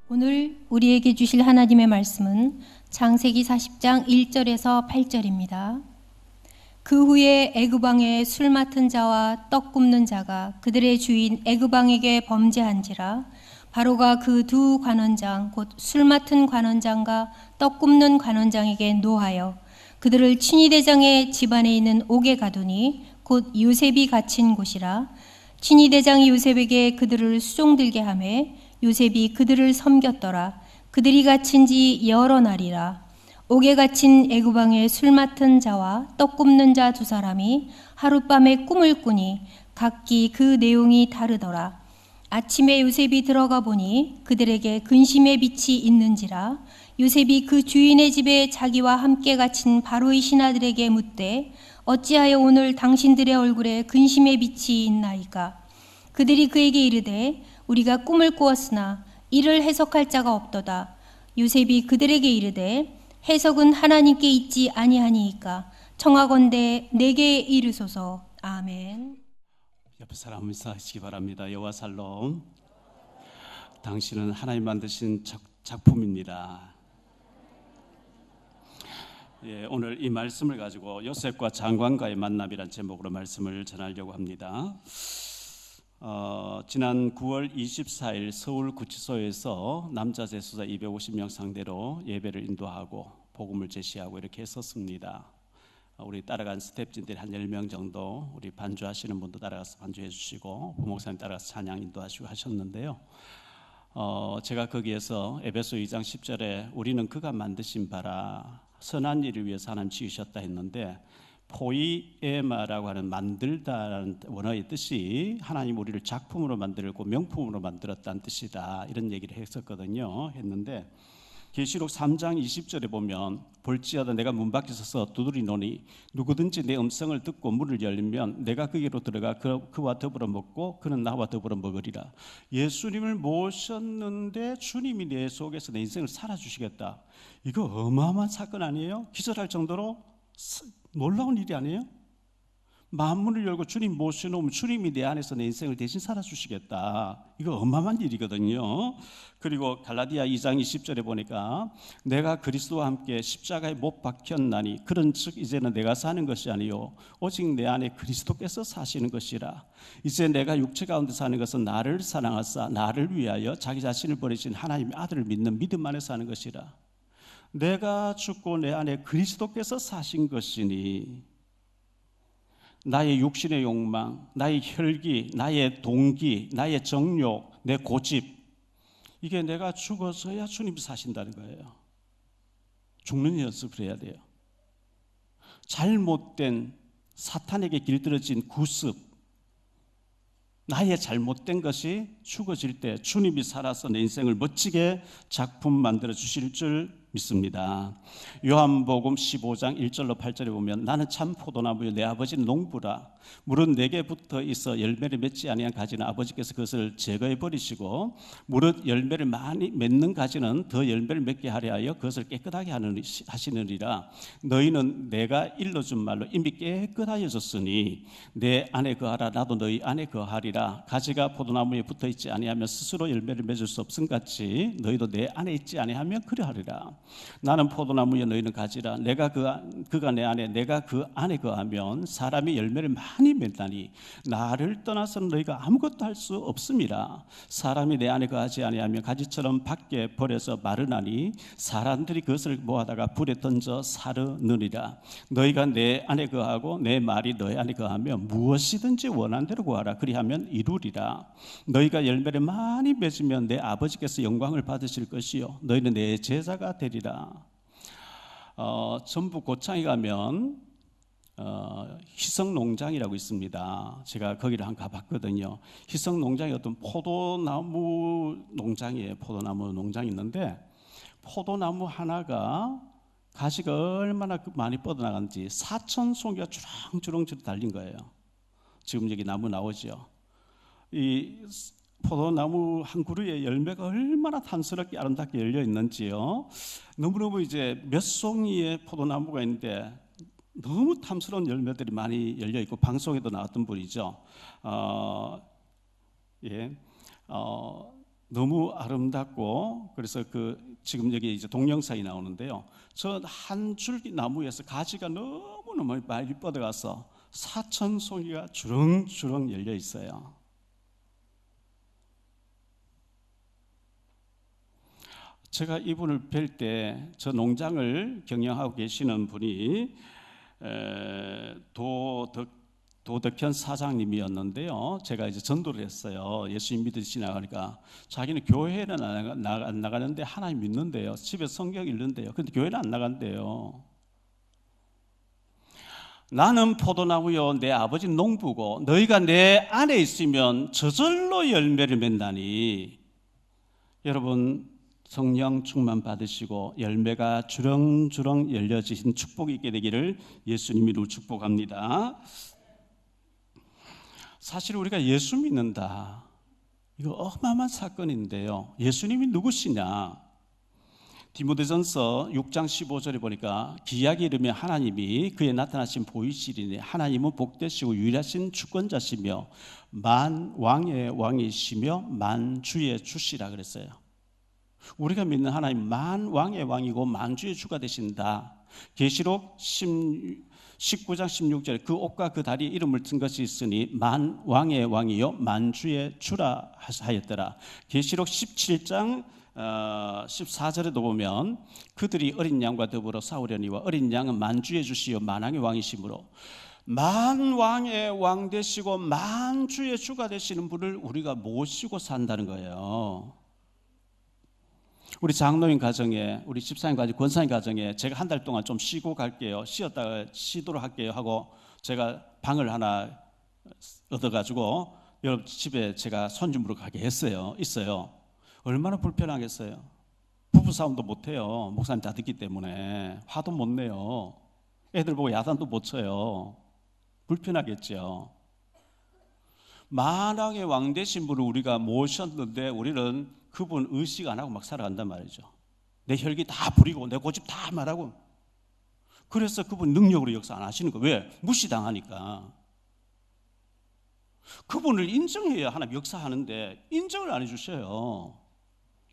오늘 우리에게 주실 하나님의 말씀은 창세기 40장 1절에서 8절입니다. 그 후에 애굽 왕의 술 맡은 자와 떡 굽는 자가 그들의 주인 애굽 왕에게 범죄한지라. 바로가 그 두 관원장 곧 술 맡은 관원장과 떡 굽는 관원장에게 노하여 그들을 친위대장의 집안에 있는 옥에 가두니 곧 요셉이 갇힌 곳이라. 친위대장이 요셉에게 그들을 수종들게 하매 요셉이 그들을 섬겼더라. 그들이 갇힌 지 여러 날이라. 옥에 갇힌 애굽 왕의 술 맡은 자와 떡 굽는 자 두 사람이 하룻밤에 꿈을 꾸니 각기 그 내용이 다르더라. 아침에 요셉이 들어가 보니 그들에게 근심의 빛이 있는지라. 요셉이 그 주인의 집에 자기와 함께 갇힌 바로의 신하들에게 묻되 어찌하여 오늘 당신들의 얼굴에 근심의 빛이 있나이까? 그들이 그에게 이르되 우리가 꿈을 꾸었으나 이를 해석할 자가 없도다. 요셉이 그들에게 이르되 해석은 하나님께 있지 아니하니이까 청하건대 내게 이르소서. 아멘. 옆에 사람 인사하시기 바랍니다. 여호와 살롬. 당신은 하나님 만드신 작품입니다. 오늘 이 말씀을 가지고 요셉과 장관과의 만남이란 제목으로 말씀을 전하려고 합니다. 지난 9월 24일 서울구치소에서 남자 재수자 250명 상대로 예배를 인도하고 복음을 제시하고 이렇게 했었습니다. 우리 따라간 스태프진들이 한 10명 정도, 우리 반주하시는 분도 따라가서 반주해 주시고 부목사님 따라가서 찬양 인도하시고 하셨는데요. 제가 거기에서 에베소 2장 10절에 우리는 그가 만드신 바라 선한 일을 위해서 하나님 지으셨다 했는데, 포이에마라고 하는 만들다라는 원어의 뜻이 하나님 우리를 작품으로 만들고 명품으로 만들었다는 뜻이다, 이런 얘기를 했는데 계시록 3장 20절에 보면 볼지어다 내가 문 밖에 서서 두드리노니 누구든지 내 음성을 듣고 문을 열면 내가 그에게로 들어가 그와 더불어 먹고 그는 나와 더불어 먹으리라. 예수님을 모셨는데 주님이 내 속에서 내 인생을 살아주시겠다. 이거 어마어마한 사건 아니에요? 기절할 정도로 놀라운 일이 아니에요? 만문을 열고 주님 모셔놓으면 주님이 내 안에서 내 인생을 대신 살아주시겠다. 이거 어마어마한 일이거든요. 그리고 갈라디아 2장 20절에 보니까 내가 그리스도와 함께 십자가에 못 박혔나니 그런즉 이제는 내가 사는 것이 아니요 오직 내 안에 그리스도께서 사시는 것이라. 이제 내가 육체 가운데 사는 것은 나를 사랑하사 나를 위하여 자기 자신을 버리신 하나님의 아들을 믿는 믿음 안에 사는 것이라. 내가 죽고 내 안에 그리스도께서 사신 것이니 나의 육신의 욕망, 나의 혈기, 나의 동기, 나의 정욕, 내 고집, 이게 내가 죽어서야 주님이 사신다는 거예요. 죽는 연습을 해야 돼요. 잘못된 사탄에게 길들여진 구습, 나의 잘못된 것이 죽어질 때 주님이 살아서 내 인생을 멋지게 작품 만들어 주실 줄 믿습니다. 요한복음 15장 1절로 8절에 보면 나는 참 포도나무요 내 아버지는 농부라. 무릇 내게 붙어 있어 열매를 맺지 아니한 가지는 아버지께서 그것을 제거해 버리시고 무릇 열매를 많이 맺는 가지는 더 열매를 맺게 하려 하여 그것을 깨끗하게 하시느니라. 너희는 내가 일러준 말로 이미 깨끗하여졌으니 내 안에 거하라. 나도 너희 안에 거하리라. 가지가 포도나무에 붙어 있지 아니하면 스스로 열매를 맺을 수 없음 같이 너희도 내 안에 있지 아니하면 그러하리라. 나는 포도나무여 너희는 가지라. 내가 그가 내 안에 내가 그 안에 거하면 사람이 열매를 많이 맺나니 나를 떠나서는 너희가 아무것도 할 수 없음이라. 사람이 내 안에 거하지 아니하면 가지처럼 밖에 버려서 마르나니 사람들이 그것을 모아다가 불에 던져 사르느니라. 너희가 내 안에 거하고 내 말이 너희 안에 거하면 무엇이든지 원하는 대로 구하라. 그리하면 이루리라. 너희가 열매를 많이 맺으면 내 아버지께서 영광을 받으실 것이요 너희는 내 제자가 되리라. 전북 고창에 가면 희성농장이라고 있습니다. 제가 거기를 한번 가봤거든요. 희성농장이 어떤 포도나무 농장이에요. 포도나무 농장이 있는데 포도나무 하나가 가시가 얼마나 많이 뻗어나가는지 4,000송이가 주렁주렁 달린 거예요. 지금 여기 나무 나오죠. 이 포도나무 한 그루에 열매가 얼마나 탐스럽게 아름답게 열려 있는지요. 너무너무 이제 몇 송이의 포도나무가 있는데 너무 탐스러운 열매들이 많이 열려 있고 방송에도 나왔던 분이죠. 너무 아름답고, 그래서 지금 여기 이제 동영상이 나오는데요. 저 한 줄기 나무에서 가지가 너무너무 많이 뻗어가서 사천송이가 주렁주렁 열려 있어요. 제가 이분을 뵐 때 저 농장을 경영하고 계시는 분이 도덕현 사장님이었는데요. 제가 이제 전도를 했어요. 예수님 믿으시나 하니까 자기는 교회는 안 나가는데 하나님 믿는데요. 집에 성경 읽는데요. 근데 교회는 안 나간대요. 나는 포도나무요, 내 아버지는 농부고 너희가 내 안에 있으면 저절로 열매를 맺나니. 여러분, 성령 충만 받으시고 열매가 주렁주렁 열려지신 축복이 있게 되기를 예수님으로 축복합니다. 사실 우리가 예수 믿는다, 이거 어마어마한 사건인데요. 예수님이 누구시냐? 디모데전서 6장 15절에 보니까 기약의 이름에 하나님이 그에 나타나신 보이시리니 하나님은 복되시고 유일하신 주권자시며 만왕의 왕이시며 만주의 주시라 그랬어요. 우리가 믿는 하나님 만왕의 왕이고 만주의 주가 되신다. 계시록 19장 16절에 그 옷과 그 다리에 이름을 튼 것이 있으니 만왕의 왕이요 만주의 주라 하였더라. 계시록 17장 14절에도 보면 그들이 어린 양과 더불어 싸우려니와 어린 양은 만주의 주시요 만왕의 왕이시므로 만왕의 왕 되시고 만주의 주가 되시는 분을 우리가 모시고 산다는 거예요. 우리 장로님 가정에, 우리 집사님 가정, 권사님 가정에 제가 한 달 동안 좀 쉬고 갈게요, 쉬었다가 쉬도록 할게요 하고 제가 방을 하나 얻어가지고 여러분 집에 제가 손님으로 가게 있어요. 얼마나 불편하겠어요. 부부싸움도 못해요. 목사님 다 듣기 때문에 화도 못 내요. 애들 보고 야단도 못 쳐요. 불편하겠죠. 만왕의 왕 되신 분을 우리가 모셨는데 우리는 그분 의식 안 하고 막 살아간단 말이죠. 내 혈기 다 부리고 내 고집 다 말하고. 그래서 그분 능력으로 역사 안 하시는 거예요. 왜? 무시당하니까. 그분을 인정해야 하나님 역사하는데 인정을 안 해주셔요.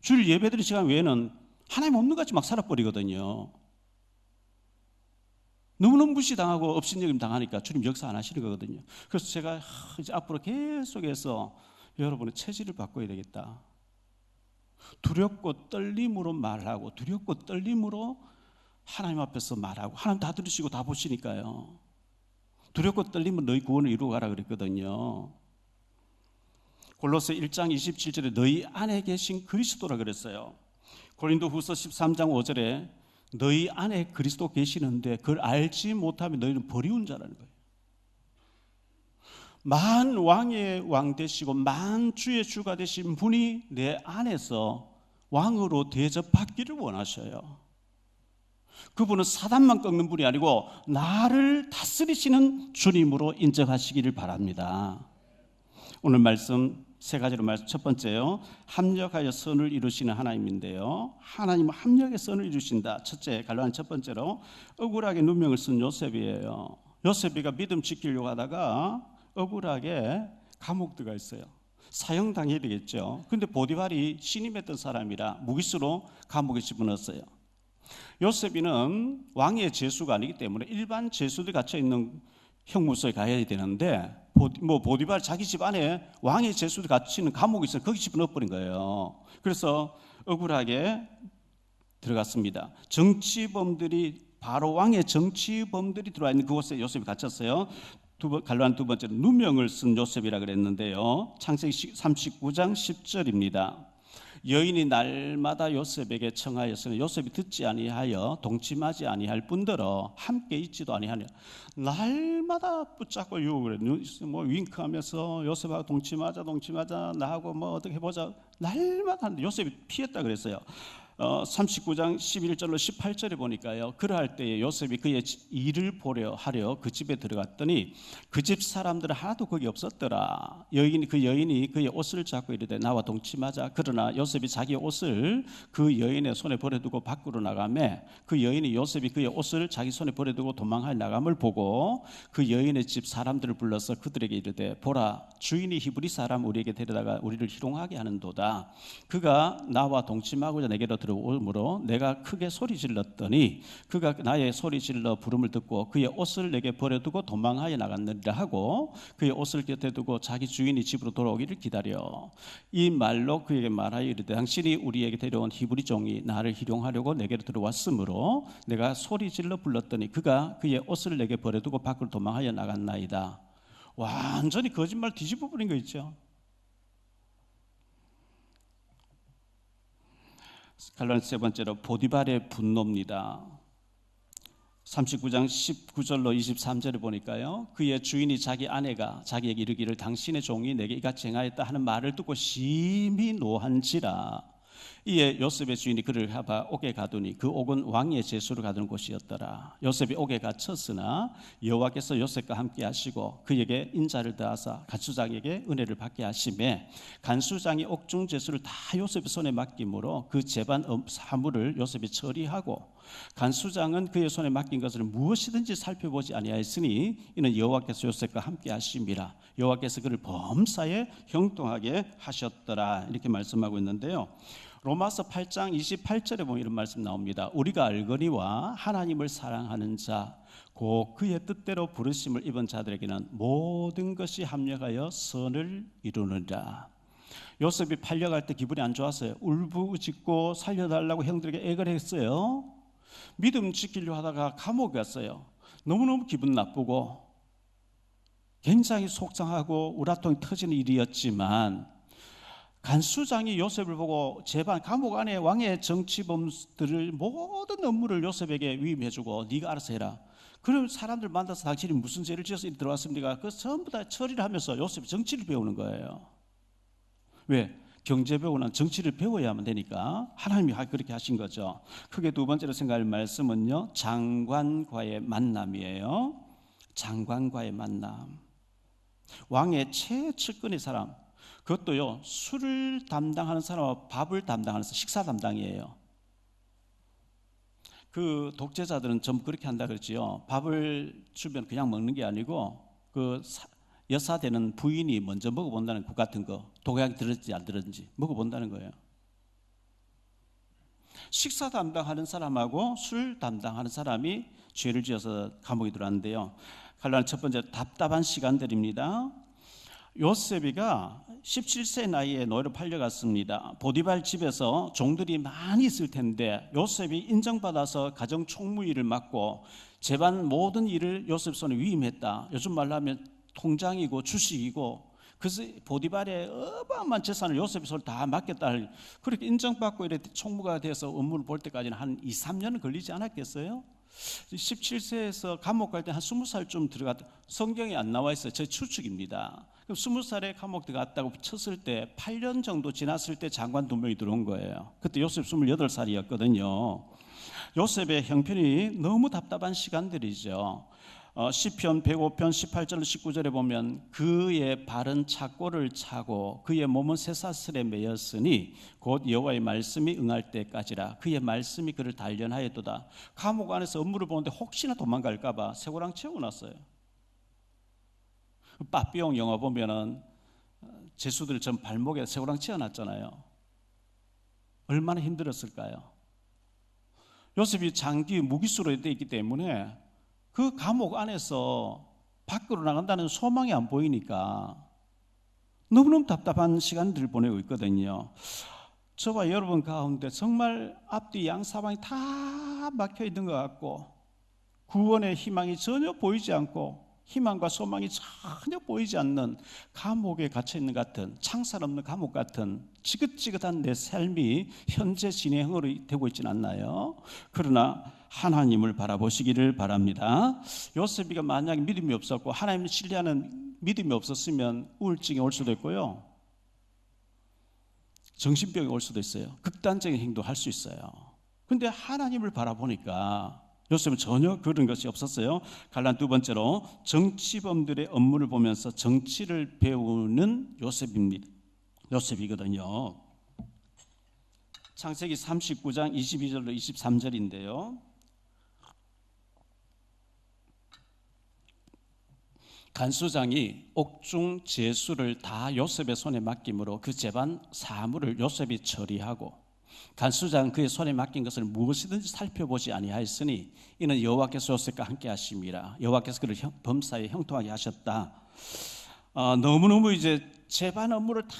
주일 예배드리는 시간 외에는 하나님 없는 것 같이 막 살아버리거든요. 너무너무 무시당하고 업신여김 당하니까 주님 역사 안 하시는 거거든요. 그래서 제가 이제 앞으로 계속해서 여러분의 체질을 바꿔야 되겠다. 두렵고 떨림으로 말하고 두렵고 떨림으로 하나님 앞에서 말하고 하나님 다 들으시고 다 보시니까요. 두렵고 떨림은 너희 구원을 이루어가라 그랬거든요. 골로새 1장 27절에 너희 안에 계신 그리스도라 그랬어요. 고린도후서 13장 5절에 너희 안에 그리스도 계시는데 그걸 알지 못하면 너희는 버리운 자라는 거예요. 만왕의 왕 되시고 만주의 주가 되신 분이 내 안에서 왕으로 대접받기를 원하셔요. 그분은 사단만 꺾는 분이 아니고 나를 다스리시는 주님으로 인정하시기를 바랍니다. 오늘 말씀 세 가지로 말씀. 첫 번째요, 합력하여 선을 이루시는 하나님인데요, 하나님은 합력의 선을 이루신다. 첫째, 갈라는 첫 번째로 억울하게 누명을 쓴 요셉이에요. 요셉이가 믿음 지키려고 하다가 억울하게 감옥 들어가 있어요. 사형당해야 되겠죠. 근데 보디발이 신임했던 사람이라 무기수로 감옥에 집어넣었어요. 요셉이는 왕의 제수가 아니기 때문에 일반 제수들이 갇혀있는 형무소에 가야 되는데 보디발 자기 집 안에 왕의 제수들이 갇히는 감옥이 있어요. 거기 집어넣어버린 거예요. 그래서 억울하게 들어갔습니다. 정치범들이, 바로 왕의 정치범들이 들어와 있는 그곳에 요셉이 갇혔어요. 갈라한 두 번째로 누명을 쓴 요셉이라 그랬는데요, 창세기 39장 10절입니다. 여인이 날마다 요셉에게 청하였으나 요셉이 듣지 아니하여 동침하지 아니할 뿐더러 함께 있지도 아니하며 날마다 붙잡고 유혹을 해요. 뭐 윙크하면서 요셉하고 동침하자 나하고 뭐 어떻게 해보자 날마다 하는데 요셉이 피했다 그랬어요. 39장 11절로 18절에 보니까요, 그러할 때에 요셉이 그의 일을 보려 하려 그 집에 들어갔더니 그 집 사람들은 하나도 거기 없었더라. 그 여인이 그의 옷을 잡고 이르되 나와 동침하자. 그러나 요셉이 자기 옷을 그 여인의 손에 버려두고 밖으로 나가매 그 여인이 요셉이 그의 옷을 자기 손에 버려두고 도망하여 나감을 보고 그 여인의 집 사람들을 불러서 그들에게 이르되 보라, 주인이 히브리 사람 우리에게 데려다가 우리를 희롱하게 하는도다. 있더라. 그가 나와 동침하고자 내게로 들어오므로 내가 크게 소리 질렀더니 그가 나의 소리 질러 부름을 듣고 그의 옷을 내게 버려두고 도망하여 나갔느니라 하고 그의 옷을 곁에 두고 자기 주인이 집으로 돌아오기를 기다려 이 말로 그에게 말하여 이르되 당신이 우리에게 데려온 히브리 종이 나를 희롱하려고 내게로 들어왔으므로 내가 소리 질러 불렀더니 그가 그의 옷을 내게 버려두고 밖으로 도망하여 나갔나이다. 완전히 거짓말 뒤집어 버린 거 있죠. 갈라디아 세 번째로 보디발의 분노입니다. 39장 19절로 23절에 보니까요, 그의 주인이 자기 아내가 자기에게 이르기를 당신의 종이 내게 이같이 행하였다 하는 말을 듣고 심히 노한지라. 이에 요셉의 주인이 그를 잡아 옥에 가두니 그 옥은 왕의 제수를 가두는 곳이었더라. 요셉이 옥에 갇혔으나 여호와께서 요셉과 함께 하시고 그에게 인자를 더하사 간수장에게 은혜를 받게 하시매 간수장이 옥중 제수를 다 요셉의 손에 맡김으로 그 재반 사물을 요셉이 처리하고 간수장은 그의 손에 맡긴 것을 무엇이든지 살펴보지 아니하였으니 이는 여호와께서 요셉과 함께 하심이라. 여호와께서 그를 범사에 형통하게 하셨더라. 이렇게 말씀하고 있는데요, 로마서 8장 28절에 보면 이런 말씀 나옵니다. 우리가 알거니와 하나님을 사랑하는 자 곧 그의 뜻대로 부르심을 입은 자들에게는 모든 것이 합력하여 선을 이루느니라. 요셉이 팔려갈 때 기분이 안 좋았어요. 울부짖고 살려달라고 형들에게 애걸 했어요. 믿음 지키려 하다가 감옥에 갔어요. 너무너무 기분 나쁘고 굉장히 속상하고 우라통이 터지는 일이었지만 간수장이 요셉을 보고 제반 감옥 안에 왕의 정치범들을 모든 업무를 요셉에게 위임해주고 네가 알아서 해라. 그럼 사람들 만나서 당신이 무슨 죄를 지어서 들어왔습니까? 그 전부 다 처리를 하면서 요셉이 정치를 배우는 거예요. 왜? 경제 배우는 정치를 배워야만 되니까 하나님이 그렇게 하신 거죠. 크게 두 번째로 생각할 말씀은요, 장관과의 만남이에요. 장관과의 만남. 왕의 최측근의 사람, 그것도요 술을 담당하는 사람과 밥을 담당하는 사람, 식사 담당이에요. 그 독재자들은 전부 그렇게 한다 그랬지요. 밥을 주면 그냥 먹는 게 아니고 그 여사되는 부인이 먼저 먹어본다는 국 같은 거, 독약이 들었지 안 들었는지 먹어본다는 거예요. 식사 담당하는 사람하고 술 담당하는 사람이 죄를 지어서 감옥에 들어왔는데요, 갈라는 첫 번째 답답한 시간들입니다. 요셉이가 17세 나이에 노예로 팔려갔습니다. 보디발 집에서 종들이 많이 있을 텐데 요셉이 인정받아서 가정 총무일을 맡고 재반 모든 일을 요셉 손에 위임했다. 요즘 말로 하면 통장이고 주식이고, 그래서 보디발의 어마어마한 재산을 요셉의 손에 다 맡겼다. 그렇게 인정받고 이렇게 총무가 돼서 업무를 볼 때까지는 한 2, 3년은 걸리지 않았겠어요? 17세에서 감옥 갈 때 한 20살쯤 들어갔다. 성경에 안 나와 있어요. 제 추측입니다. 그럼 20살에 감옥 들어갔다고 쳤을 때 8년 정도 지났을 때 장관 2명이 들어온 거예요. 그때 요셉 28살이었거든요. 요셉의 형편이 너무 답답한 시간들이죠. 시편 105편 18절 19절에 보면 그의 발은 착고를 차고 그의 몸은 쇠사슬에 매였으니 곧 여호와의 말씀이 응할 때까지라. 그의 말씀이 그를 단련하였도다. 감옥 안에서 업무를 보는데 혹시나 도망갈까 봐 쇠고랑 채워놨어요. 빠삐용 영화 보면은 죄수들 전 발목에 쇠고랑 채워놨잖아요. 얼마나 힘들었을까요? 요셉이 장기 무기수로 되어 있기 때문에 그 감옥 안에서 밖으로 나간다는 소망이 안 보이니까 너무너무 답답한 시간들을 보내고 있거든요. 저와 여러분 가운데 정말 앞뒤 양사방이 다 막혀 있는 것 같고 구원의 희망이 전혀 보이지 않고 희망과 소망이 전혀 보이지 않는 감옥에 갇혀 있는 것 같은, 창살 없는 감옥 같은 지긋지긋한 내 삶이 현재 진행으로 되고 있지는 않나요? 그러나 하나님을 바라보시기를 바랍니다. 요셉이가 만약에 믿음이 없었고 하나님을 신뢰하는 믿음이 없었으면 우울증이 올 수도 있고요, 정신병이 올 수도 있어요. 극단적인 행동을 할 수 있어요. 그런데 하나님을 바라보니까 요셉은 전혀 그런 것이 없었어요. 갈라디아 두 번째로 정치범들의 업무를 보면서 정치를 배우는 요셉이거든요. 창세기 39장 22절로 23절인데요. 간수장이 옥중 제수를 다 요셉의 손에 맡김으로 그 재반 사물을 요셉이 처리하고 간수장 그의 손에 맡긴 것을 무엇이든지 살펴보지 아니하였으니 이는 여호와께서 요셉과 함께 하심이라. 여호와께서 그를 범사에 형통하게 하셨다. 너무너무 이제 재반 업무를 다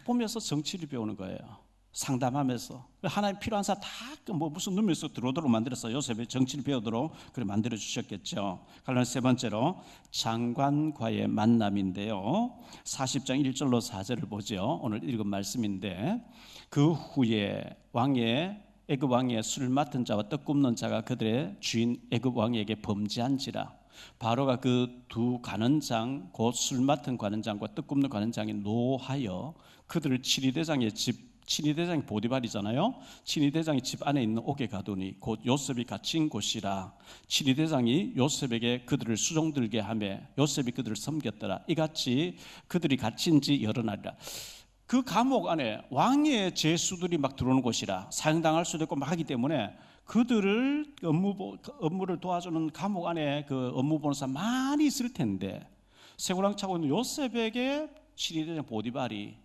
보면서 정치를 배우는 거예요. 상담하면서 하나님 필요한 사람 다 무슨 눈에서 들어오도록 만들어서 요셉의 정치를 배우도록 그래 만들어 주셨겠죠. 그러나 세 번째로 장관과의 만남인데요. 40장 1절로 4절을 보죠. 오늘 읽은 말씀인데 그 후에 애굽 왕의 술 맡은 자와 떡 굽는 자가 그들의 주인 애굽 왕에게 범죄한지라. 바로가 그 두 관원장 곧 술 맡은 관원장과 떡 굽는 관원장이 노하여 그들을 친위대장이 보디발이잖아요. 친위대장이 집 안에 있는 옥에 가두니 곧 요셉이 갇힌 곳이라. 친위대장이 요셉에게 그들을 수종들게 하며 요셉이 그들을 섬겼더라. 이같이 그들이 갇힌 지 여러 날이라. 그 감옥 안에 왕의 제수들이 막 들어오는 곳이라. 사형당할 수도 있고 막 하기 때문에 그들을 업무를 도와주는 감옥 안에 그 업무 보는 사람 많이 있을 텐데 쇠고랑 차고 있는 요셉에게 친위대장 보디발이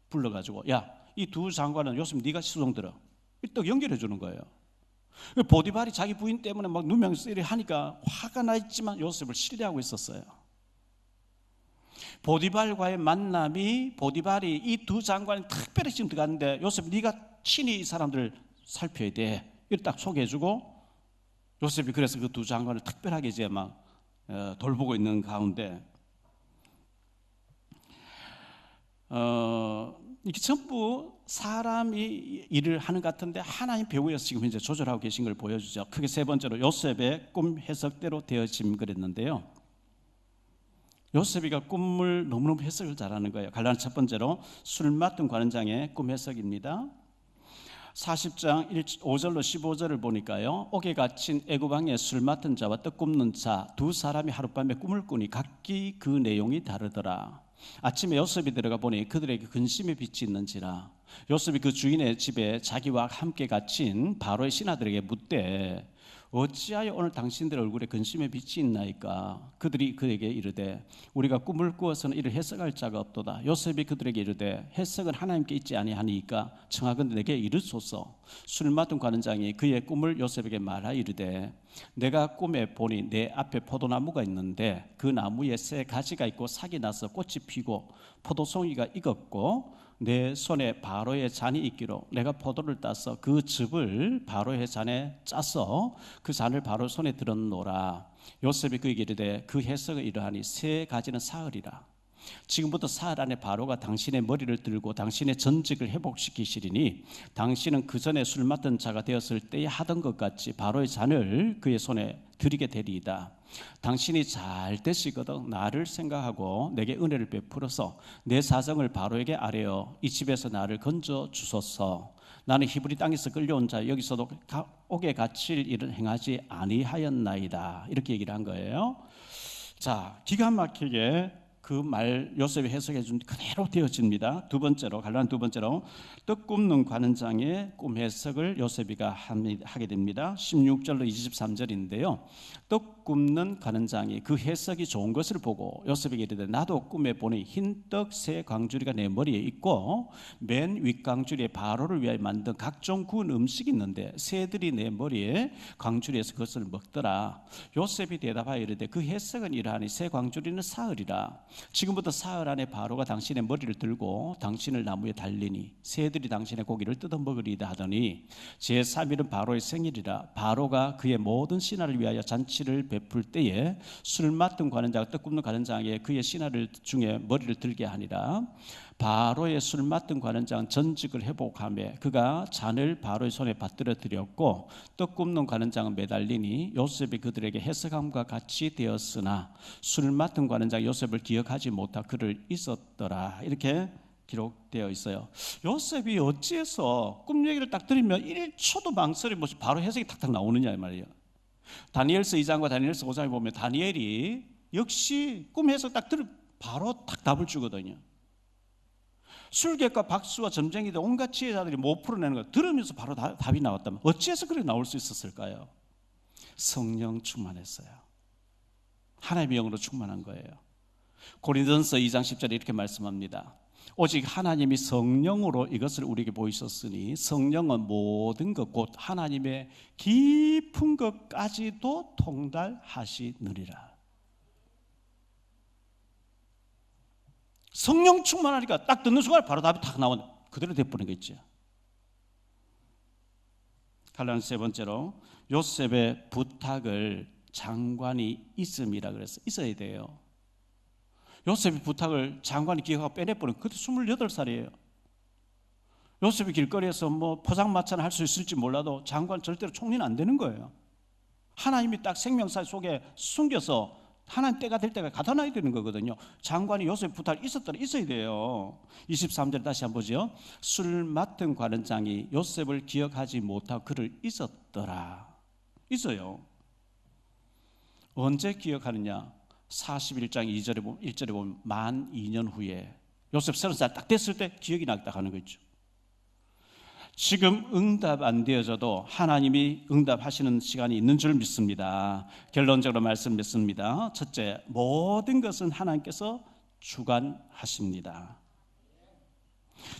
불러가지고 야, 이 두 장관은 요셉 네가 수종들어. 딱 연결해 주는 거예요. 보디발이 자기 부인 때문에 막 누명 쓰리 하니까 화가 나 있지만 요셉을 신뢰하고 있었어요. 보디발과의 만남이 보디발이 이 두 장관이 특별히 지금 들어갔는데 요셉 네가 친히 이 사람들을 살펴야 돼. 이렇게 딱 소개해주고 요셉이 그래서 그 두 장관을 특별하게 이제 막 돌보고 있는 가운데 이게 전부 사람이 일을 하는 것 같은데 하나님 배후에서 지금 현재 조절하고 계신 걸 보여주죠. 크게 세 번째로 요셉의 꿈 해석대로 되어짐 그랬는데요. 요셉이가 꿈을 너무너무 해석을 잘하는 거예요. 갈라는 첫 번째로 술 맡은 관원장의 꿈 해석입니다. 40장 5절로 15절을 보니까요. 옥에 갇힌 애굽 왕의 술 맡은 자와 떡 굽는 자 두 사람이 하룻밤에 꿈을 꾸니 각기 그 내용이 다르더라. 아침에 요셉이 들어가 보니 그들에게 근심의 빛이 있는지라. 요셉이 그 주인의 집에 자기와 함께 갇힌 바로의 신하들에게 묻되 어찌하여 오늘 당신들 얼굴에 근심의 빛이 있나이까. 그들이 그에게 이르되 우리가 꿈을 꾸어서는 이를 해석할 자가 없도다. 요셉이 그들에게 이르되 해석은 하나님께 있지 아니하니까 청하건대 내게 이르소서. 술 맡은 관원장이 그의 꿈을 요셉에게 말하여 이르되 내가 꿈에 보니 내 앞에 포도나무가 있는데 그 나무에 새 가지가 있고 삭이 나서 꽃이 피고 포도송이가 익었고 내 손에 바로의 잔이 있기로 내가 포도를 따서 그 즙을 바로의 잔에 짜서 그 잔을 바로 손에 들었노라. 요셉이 그에게 이르되 그 해석은 이러하니 새 가지는 사흘이라. 지금부터 사흘 안에 바로가 당신의 머리를 들고 당신의 전직을 회복시키시리니 당신은 그 전에 술 맡은 자가 되었을 때에 하던 것 같이 바로의 잔을 그의 손에 드리게 되리이다. 당신이 잘 되시거든 나를 생각하고 내게 은혜를 베풀어서 내 사정을 바로에게 아뢰어 이 집에서 나를 건져 주소서. 나는 히브리 땅에서 끌려온 자 여기서도 옥에 갇힐 일은 행하지 아니하였나이다. 이렇게 얘기를 한 거예요. 자, 기가 막히게 그 말 요셉이 해석해 준 그대로 되어집니다. 갈라는 두 번째로 떡 굽는 관원장의 꿈 해석을 요셉이가 하게 됩니다. 16절로 23절인데요. 떡 굽는 관원장이 그 해석이 좋은 것을 보고 요셉에게 이르되 나도 꿈에 보니 흰떡 세 광주리가 내 머리에 있고 맨 윗광주리에 바로를 위하여 만든 각종 구운 음식이 있는데 새들이 내 머리에 광주리에서 그것을 먹더라. 요셉이 대답하여 이르되 그 해석은 이러하니 새 광주리는 사흘이라. 지금부터 사흘 안에 바로가 당신의 머리를 들고 당신을 나무에 달리니 새들이 당신의 고기를 뜯어먹으리다 하더니 제3일은 바로의 생일이라. 바로가 그의 모든 신하를 위하여 잔치를 베풀 때에 술 맡은 관원장과 떡 굽는 관원장에게 그의 신하를 중에 머리를 들게 하니라. 바로의 술 맡은 관원장은 전직을 회복하며 그가 잔을 바로의 손에 받들어 드렸고 떡 굽는 관원장은 매달리니 요셉이 그들에게 해석함과 같이 되었으나 술 맡은 관원장 요셉을 기억하지 못하 그를 있었더라. 이렇게 기록되어 있어요. 요셉이 어찌해서 꿈 얘기를 딱 들으면 1초도 망설임 없이 바로 해석이 탁탁 나오느냐 이 말이에요. 다니엘서 2장과 다니엘서 5장에 보면 다니엘이 역시 꿈 해석 딱 들으면 바로 딱 답을 주거든요. 술객과 박수와 점쟁이들 온갖 지혜자들이 못 풀어내는 거 들으면서 바로 답이 나왔다면 어찌해서 그렇게 나올 수 있었을까요? 성령 충만했어요. 하나님의 영으로 충만한 거예요. 고린도전서 2장 10절에 이렇게 말씀합니다. 오직 하나님이 성령으로 이것을 우리에게 보이셨으니 성령은 모든 것 곧 하나님의 깊은 것까지도 통달하시느니라. 성령 충만하니까 딱 듣는 순간 바로 답이 딱 나오네. 그대로 돼버린 거 있죠. 갈라는 세 번째로 요셉의 부탁을 장관이 있음이라 그래서 있어야 돼요. 요셉의 부탁을 장관이 기억하고 빼내버린 그때 28살이에요. 요셉이 길거리에서 뭐 포장마차는 할 수 있을지 몰라도 장관 절대로 총리는 안 되는 거예요. 하나님이 딱 생명사 속에 숨겨서 하나님 때가 될 때가 갖다 놔야 되는 거거든요. 장관이 요셉 부탁이 있어야 돼요. 23절 다시 한번 보죠. 술 맡은 관원장이 요셉을 기억하지 못하고 그를 잊었더라. 있어요. 언제 기억하느냐? 41장 1절에 보면 만 2년 후에 요셉 30살 딱 됐을 때 기억이 나겠다 하는 거 있죠. 지금 응답 안 되어져도 하나님이 응답하시는 시간이 있는 줄 믿습니다. 결론적으로 말씀 믿습니다. 첫째, 모든 것은 하나님께서 주관하십니다.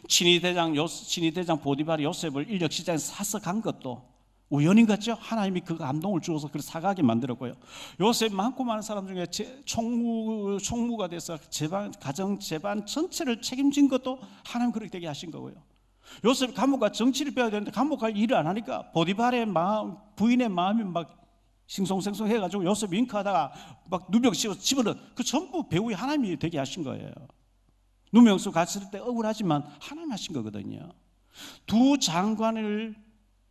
친위대장 보디발이 요셉을 인력시장에서 사서 간 것도 우연인 같죠? 하나님이 그 감동을 주어서 그를 사가게 만들었고요. 요셉 많고 많은 사람 중에 총무가 돼서 가정 재반 전체를 책임진 것도 하나님 그렇게 되게 하신 거고요. 요셉 감옥가 정치를 배워야 되는데 감옥가 일을 안 하니까 보디발의 마음, 부인의 마음이 막 싱송생송 해가지고 요셉 윙크하다가 막 누명 씌워서 집어넣어. 그 전부 배우의 하나님이 되게 하신 거예요. 누명수 갔을 때 억울하지만 하나님 하신 거거든요. 두 장관을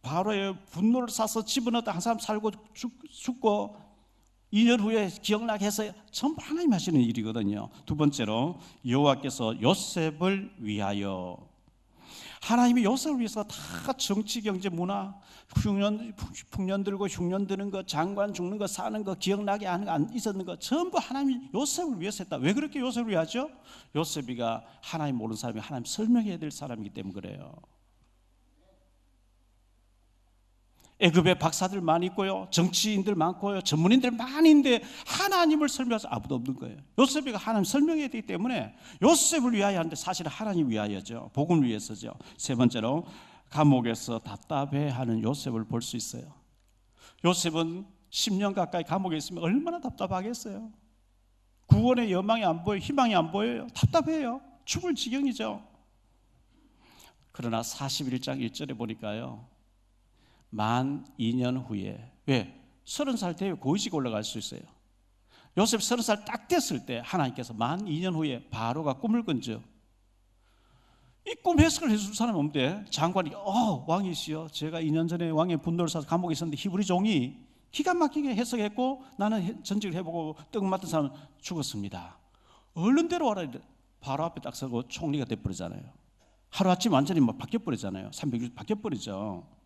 바로의 분노를 사서 집어넣었다 한 사람 살고 죽고 2년 후에 기억나게 해서 전부 하나님 하시는 일이거든요. 두 번째로 여호와께서 요셉을 위하여, 하나님이 요셉을 위해서 다 정치, 경제, 문화, 풍년 들고 흉년 드는 거, 장관 죽는 거, 사는 거, 기억나게 하는 거, 안 있었는 거 전부 하나님이 요셉을 위해서 했다. 왜 그렇게 요셉을 위하죠? 요셉이가 하나님 모르는 사람이 하나님 설명해야 될 사람이기 때문에 그래요. 애굽에 박사들 많이 있고요, 정치인들 많고요, 전문인들 많이 있는데 하나님을 설명해서 아무도 없는 거예요. 요셉이가 하나님 설명해야 되기 때문에 요셉을 위하여 하는데 사실은 하나님 위하여죠. 복음을 위해서죠. 세 번째로 감옥에서 답답해하는 요셉을 볼 수 있어요. 요셉은 10년 가까이 감옥에 있으면 얼마나 답답하겠어요. 구원의 여망이 안 보여요. 희망이 안 보여요. 답답해요. 죽을 지경이죠. 그러나 41장 1절에 보니까요, 만 2년 후에, 왜? 30살 되어 고위직 올라갈 수 있어요. 요셉 30살 딱 됐을 때 하나님께서 만 2년 후에 바로가 꿈을 건져. 이 꿈 해석을 해줄 사람이 없는데 장관이 왕이시여, 제가 2년 전에 왕의 분노를 사서 감옥에 있었는데 히브리 종이 기가 막히게 해석했고 나는 전직을 해보고 떡 맡은 사람은 죽었습니다. 얼른 데려와라. 바로 앞에 딱 서고 총리가 돼버리잖아요. 하루아침 완전히 막 바뀌어버리잖아요. 360도 바뀌어버리죠.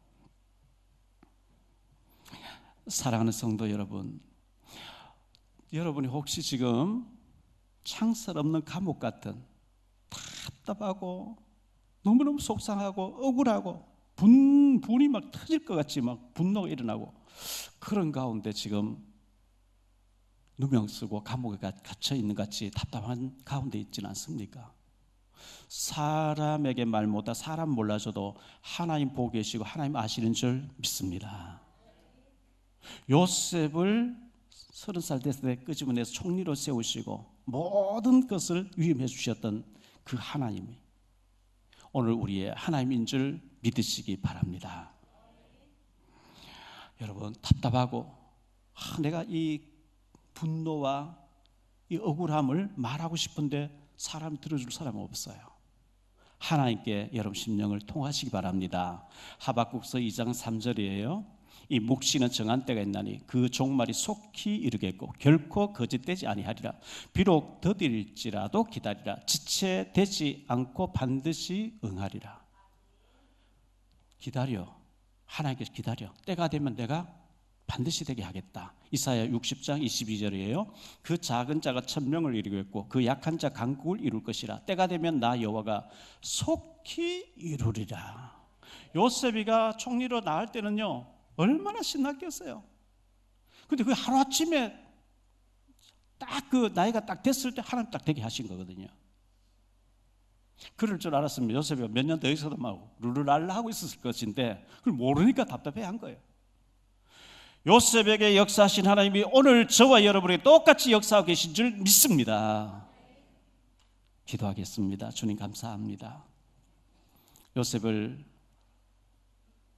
사랑하는 성도 여러분, 여러분이 혹시 지금 창살 없는 감옥 같은, 답답하고 너무너무 속상하고 억울하고 분이 막 터질 것 같이 막 분노가 일어나고 그런 가운데 지금 누명 쓰고 감옥에 갇혀 있는 같이 답답한 가운데 있지는 않습니까? 사람에게 말 못하, 사람 몰라줘도 하나님 보고 계시고 하나님 아시는 줄 믿습니다. 요셉을 30살 됐을 때 끄집어내서 총리로 세우시고 모든 것을 위임해 주셨던 그 하나님이 오늘 우리의 하나님인 줄 믿으시기 바랍니다. 여러분, 답답하고 내가 이 분노와 이 억울함을 말하고 싶은데 사람이 들어줄 사람은 없어요. 하나님께 여러분 심령을 통하시기 바랍니다. 하박국서 2장 3절이에요. 이 묵시는 정한 때가 있나니 그 종말이 속히 이르겠고 결코 거짓되지 아니하리라. 비록 더딜지라도 기다리라. 지체되지 않고 반드시 응하리라. 기다려. 하나님께서 기다려. 때가 되면 내가 반드시 되게 하겠다. 이사야 60장 22절이에요. 그 작은 자가 천명을 이루겠고 그 약한 자 강국을 이룰 것이라. 때가 되면 나 여호와가 속히 이루리라. 요셉이가 총리로 나올 때는요 얼마나 신났겠어요. 근데 그 하루아침에 딱 그 나이가 딱 됐을 때 하나님 딱 되게 하신 거거든요. 그럴 줄 알았으면 요셉이 몇 년 더 있어도 막 룰루랄라 하고 있었을 것인데 그걸 모르니까 답답해한 거예요. 요셉에게 역사하신 하나님이 오늘 저와 여러분에게 똑같이 역사하고 계신 줄 믿습니다. 기도하겠습니다. 주님 감사합니다. 요셉을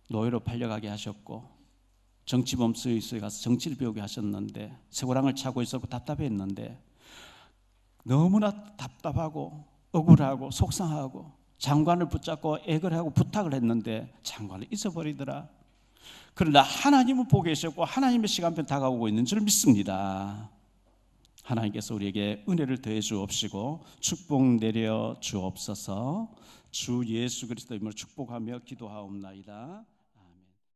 노예로 팔려가게 하셨고 정치범 스위스에 가서 정치를 배우게 하셨는데 쇠고랑을 차고 있었고 답답했는데 너무나 답답하고 억울하고 속상하고 장관을 붙잡고 애걸하고 부탁을 했는데 장관을 잊어버리더라. 그러나 하나님은 보고 계셨고 하나님의 시간표는 다가오고 있는 줄 믿습니다. 하나님께서 우리에게 은혜를 더해 주옵시고 축복 내려 주옵소서. 주 예수 그리스도 이름으로 축복하며 기도하옵나이다.